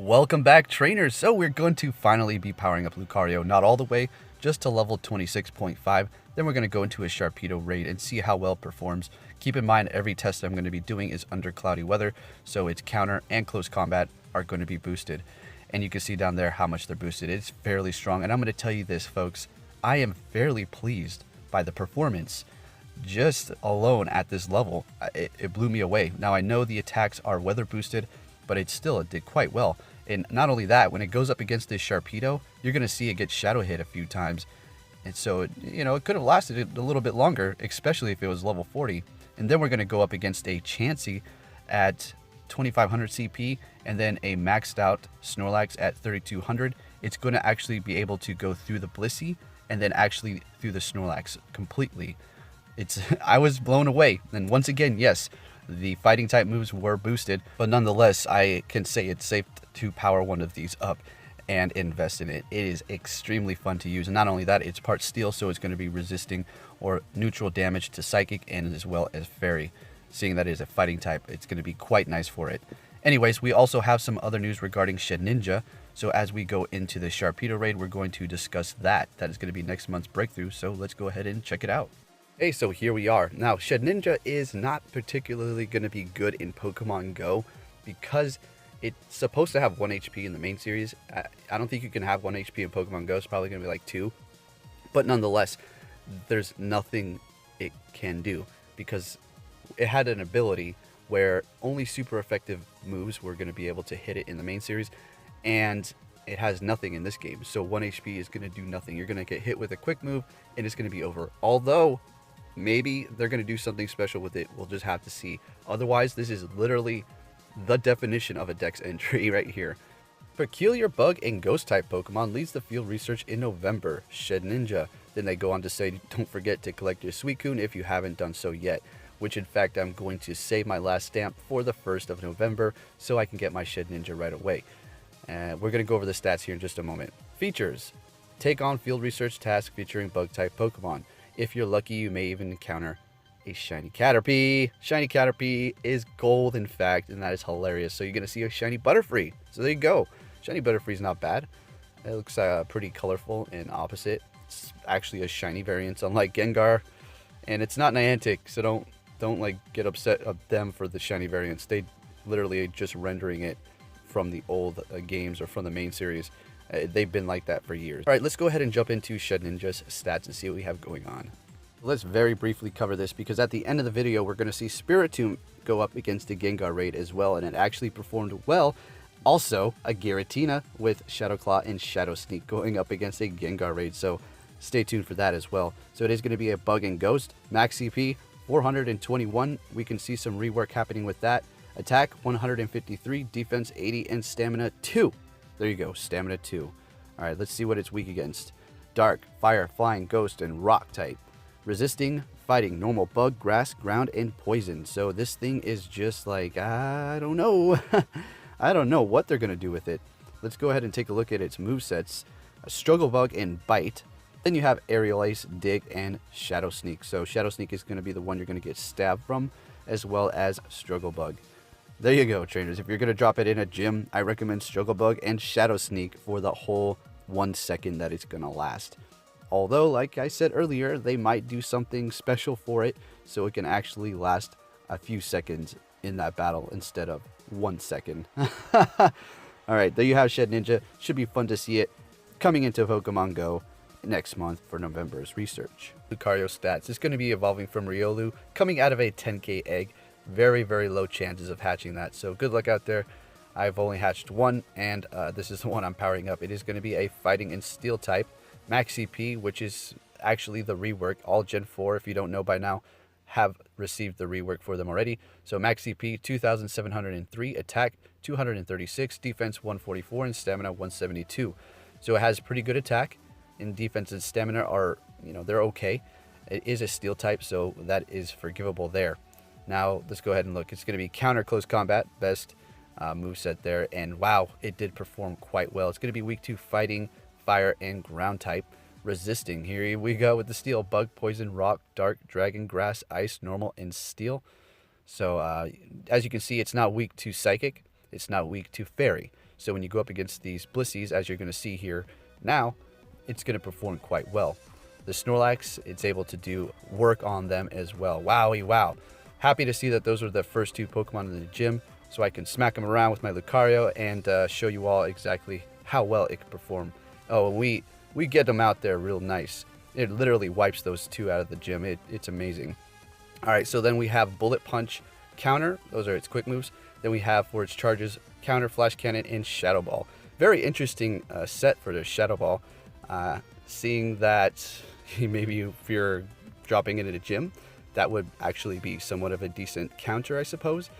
Welcome back, trainers. So we're going to finally be powering up Lucario, not all the way, just to level 26.5. Then we're going to go into a Sharpedo raid and see how well it performs. Keep in mind, every test I'm going to be doing is under cloudy weather, so its counter and close combat are going to be boosted. And you can see down there how much they're boosted. It's fairly strong, and I'm going to tell you this, folks. I am fairly pleased by the performance. Just alone at this level, it blew me away. Now, I know the attacks are weather boosted, but it did quite well. And not only that, when it goes up against this Sharpedo, you're going to see it get shadow hit a few times. And so, it could have lasted a little bit longer, especially if it was level 40. And then we're going to go up against a Chansey at 2500 CP and then a maxed out Snorlax at 3200. It's going to actually be able to go through the Blissey and then actually through the Snorlax completely. I was blown away. And once again, yes, the fighting type moves were boosted, but nonetheless, I can say it's safe to power one of these up and invest in it. It is extremely fun to use, and not only that, it's part steel, so it's going to be resisting or neutral damage to Psychic and as well as Fairy. Seeing that it is a fighting type, it's going to be quite nice for it. Anyways, we also have some other news regarding Shedinja, so as we go into the Sharpedo raid, we're going to discuss that. That is going to be next month's breakthrough, so let's go ahead and check it out. Okay, so here we are. Now, Shedinja is not particularly going to be good in Pokemon Go because it's supposed to have 1 HP in the main series. I don't think you can have 1 HP in Pokemon Go. It's probably going to be like 2. But nonetheless, there's nothing it can do because it had an ability where only super effective moves were going to be able to hit it in the main series. And it has nothing in this game. So 1 HP is going to do nothing. You're going to get hit with a quick move and it's going to be over. Although maybe they're going to do something special with it. We'll just have to see. Otherwise, this is literally the definition of a Dex entry right here. Peculiar Bug and Ghost type Pokemon leads the field research in November. Shedinja. Then they go on to say, don't forget to collect your Suicune if you haven't done so yet. Which in fact, I'm going to save my last stamp for the 1st of November so I can get my Shedinja right away. We're going to go over the stats here in just a moment. Features. Take on field research task featuring Bug type Pokemon. If you're lucky, you may even encounter a shiny Caterpie. Shiny Caterpie is gold, in fact, and that is hilarious. So you're going to see a shiny Butterfree. So there you go. Shiny Butterfree is not bad. It looks pretty colorful and opposite. It's actually a shiny variant, unlike Gengar. And it's not Niantic, so don't like get upset of them for the shiny variants. They literally just rendering it from the old games or from the main series. They've been like that for years. All right, let's go ahead and jump into Shedinja's stats and see what we have going on. Let's very briefly cover this because at the end of the video, we're going to see Spiritomb go up against the Gengar raid as well, and it actually performed well. Also, a Giratina with Shadow Claw and Shadow Sneak going up against a Gengar raid, so stay tuned for that as well. So it is going to be a Bug and Ghost. Max CP, 421. We can see some rework happening with that. Attack, 153. Defense, 80. And Stamina, 2. There you go, Stamina 2. All right, let's see what it's weak against. Dark, Fire, Flying, Ghost, and Rock type. Resisting, Fighting, Normal, Bug, Grass, Ground, and Poison. So this thing is just like, I don't know. I don't know what they're going to do with it. Let's go ahead and take a look at its movesets. Struggle Bug and Bite. Then you have Aerial Ace, Dig, and Shadow Sneak. So Shadow Sneak is going to be the one you're going to get stabbed from, as well as Struggle Bug. There you go, trainers. If you're going to drop it in a gym, I recommend Struggle Bug and Shadow Sneak for the whole 1 second that it's going to last. Although, like I said earlier, they might do something special for it so it can actually last a few seconds in that battle instead of 1 second. Alright, there you have Shedinja. Should be fun to see it coming into Pokemon Go next month for November's research. Lucario stats. It's going to be evolving from Riolu, coming out of a 10k egg. Very, very low chances of hatching that, so good luck out there. I've only hatched one, and this is the one I'm powering up. It is going to be a Fighting and Steel type. Max CP, which is actually the rework. All Gen 4, if you don't know by now, have received the rework for them already. So Max CP, 2,703, Attack, 236, Defense, 144, and Stamina, 172. So it has pretty good attack, and defense and stamina are, they're okay. It is a Steel type, so that is forgivable there. Now, let's go ahead and look. It's going to be Counter Close Combat, best moveset there. And wow, it did perform quite well. It's going to be weak to Fighting, Fire, and Ground type. Resisting, here we go with the Steel. Bug, Poison, Rock, Dark, Dragon, Grass, Ice, Normal, and Steel. So, as you can see, it's not weak to Psychic. It's not weak to Fairy. So when you go up against these Blissies, as you're going to see here now, it's going to perform quite well. The Snorlax, it's able to do work on them as well. Wowie wow. Happy to see that those were the first 2 Pokemon in the gym, so I can smack them around with my Lucario and show you all exactly how well it can perform. Oh, and we get them out there real nice. It literally wipes those 2 out of the gym. It's amazing. Alright, so then we have Bullet Punch, Counter. Those are its quick moves. Then we have for its charges, Counter, Flash Cannon, and Shadow Ball. Very interesting set for the Shadow Ball. Seeing that maybe if you're dropping it at a gym, that would actually be somewhat of a decent counter, I suppose.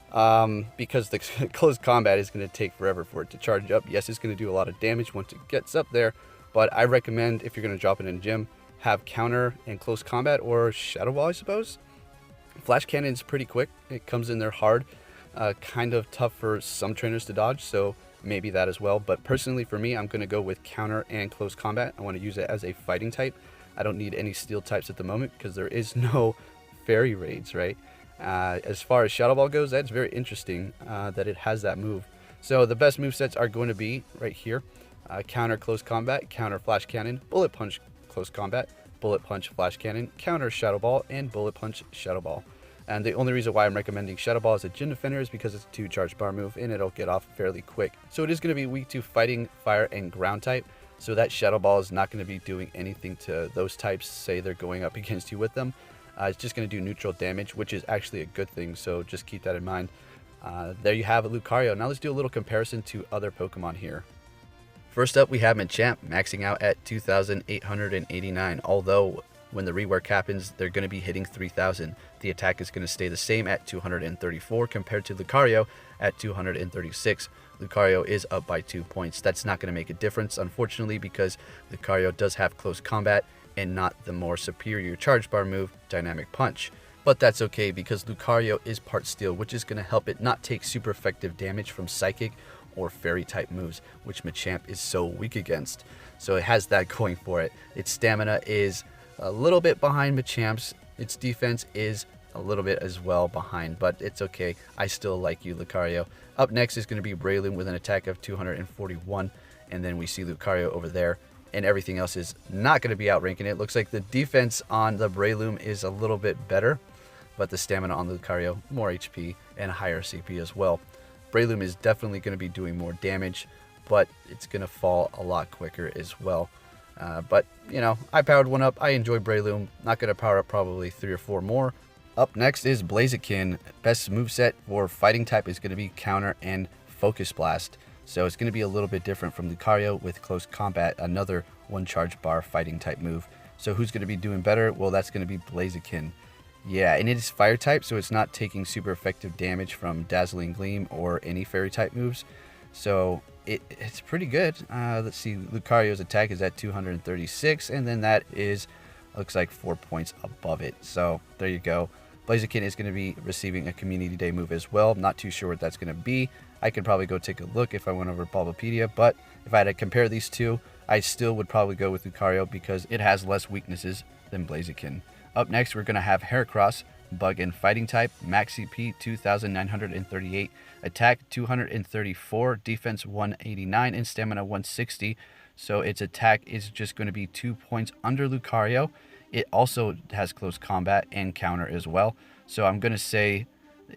Because the close combat is going to take forever for it to charge up. Yes, it's going to do a lot of damage once it gets up there, but I recommend if you're going to drop it in gym, have counter and close combat or Shadow Ball, I suppose. Flash Cannon is pretty quick. It comes in there hard. Kind of tough for some trainers to dodge, so maybe that as well. But personally for me, I'm going to go with counter and close combat. I want to use it as a fighting type. I don't need any steel types at the moment because there is no fairy raids, right? As far as Shadow Ball goes, that's very interesting that it has that move. So the best movesets are going to be right here. Counter Close Combat, Counter Flash Cannon, Bullet Punch Close Combat, Bullet Punch Flash Cannon, Counter Shadow Ball, and Bullet Punch Shadow Ball. And the only reason why I'm recommending Shadow Ball as a gym defender is because it's a 2 charge bar move and it'll get off fairly quick. So it is going to be weak to fighting, fire, and ground type. So that Shadow Ball is not going to be doing anything to those types, say they're going up against you with them. It's just going to do neutral damage, which is actually a good thing, so just keep that in mind. There you have it, Lucario. Now let's do a little comparison to other Pokemon here. First up, we have Machamp, maxing out at 2,889, although when the rework happens, they're going to be hitting 3,000. The attack is going to stay the same at 234 compared to Lucario at 236. Lucario is up by 2 points. That's not going to make a difference, unfortunately, because Lucario does have close combat and not the more superior charge bar move, Dynamic Punch. But that's okay because Lucario is part steel, which is going to help it not take super effective damage from Psychic or Fairy type moves, which Machamp is so weak against. So it has that going for it. Its stamina is a little bit behind Machamp's. Its defense is a little bit as well behind, but it's okay. I still like you, Lucario. Up next is going to be Breloom with an attack of 241, and then we see Lucario over there, and everything else is not going to be outranking it. Looks like the defense on the Breloom is a little bit better, but the stamina on Lucario, more HP and higher CP as well. Breloom is definitely going to be doing more damage, but it's going to fall a lot quicker as well. But, you know, I powered one up. I enjoy Breloom. Not going to power up probably 3 or 4 more. Up next is Blaziken. Best moveset for fighting type is going to be Counter and Focus Blast. So it's going to be a little bit different from Lucario with Close Combat, another 1 charge bar fighting type move. So who's going to be doing better? Well, that's going to be Blaziken. Yeah, and it is fire type, so it's not taking super effective damage from Dazzling Gleam or any fairy type moves. So it's pretty good. Let's see, Lucario's attack is at 236, and then that is, looks like 4 points above it. So there you go. Blaziken is going to be receiving a Community Day move as well. Not too sure what that's going to be. I could probably go take a look if I went over Bulbapedia, but if I had to compare these two, I still would probably go with Lucario because it has less weaknesses than Blaziken. Up next, we're going to have Heracross, Bug and Fighting type, max CP 2,938, attack 234, defense 189, and stamina 160. So its attack is just going to be 2 points under Lucario. It also has close combat and counter as well. So I'm going to say,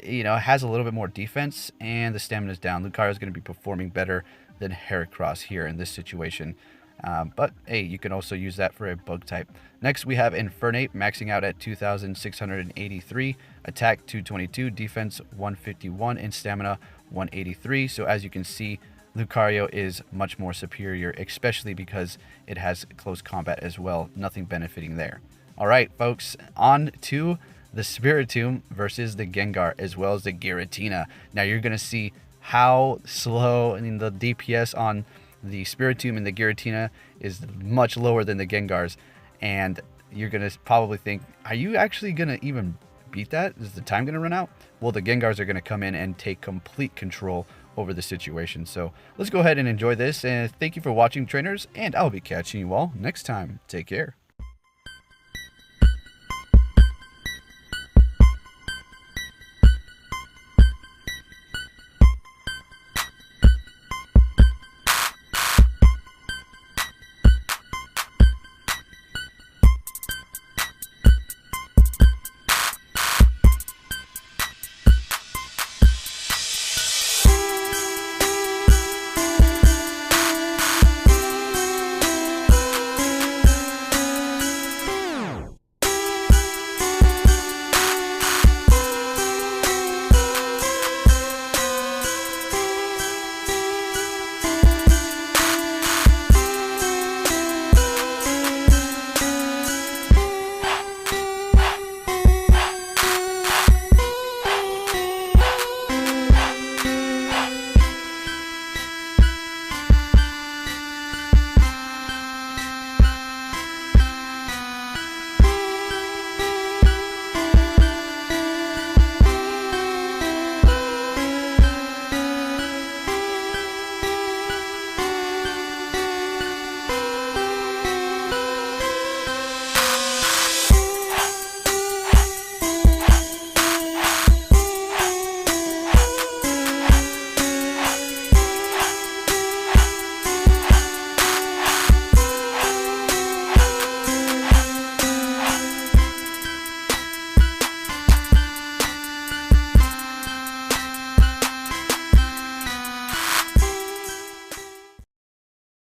you know, it has a little bit more defense and the stamina is down. Lucario is going to be performing better than Heracross here in this situation. But hey, you can also use that for a bug type. Next, we have Infernape, maxing out at 2,683, attack 222, defense 151, and stamina 183. So as you can see, Lucario is much more superior, especially because it has close combat as well. Nothing benefiting there. All right, folks, on to the Spiritomb versus the Gengar, as well as the Giratina. Now you're going to see how slow, I mean, the DPS on the Spiritomb and the Giratina is much lower than the Gengar's, and you're going to probably think, are you actually going to even beat that? Is the time going to run out? Well, the Gengars are going to come in and take complete control over the situation. So let's go ahead and enjoy this, and thank you for watching, trainers, and I'll be catching you all next time. Take care.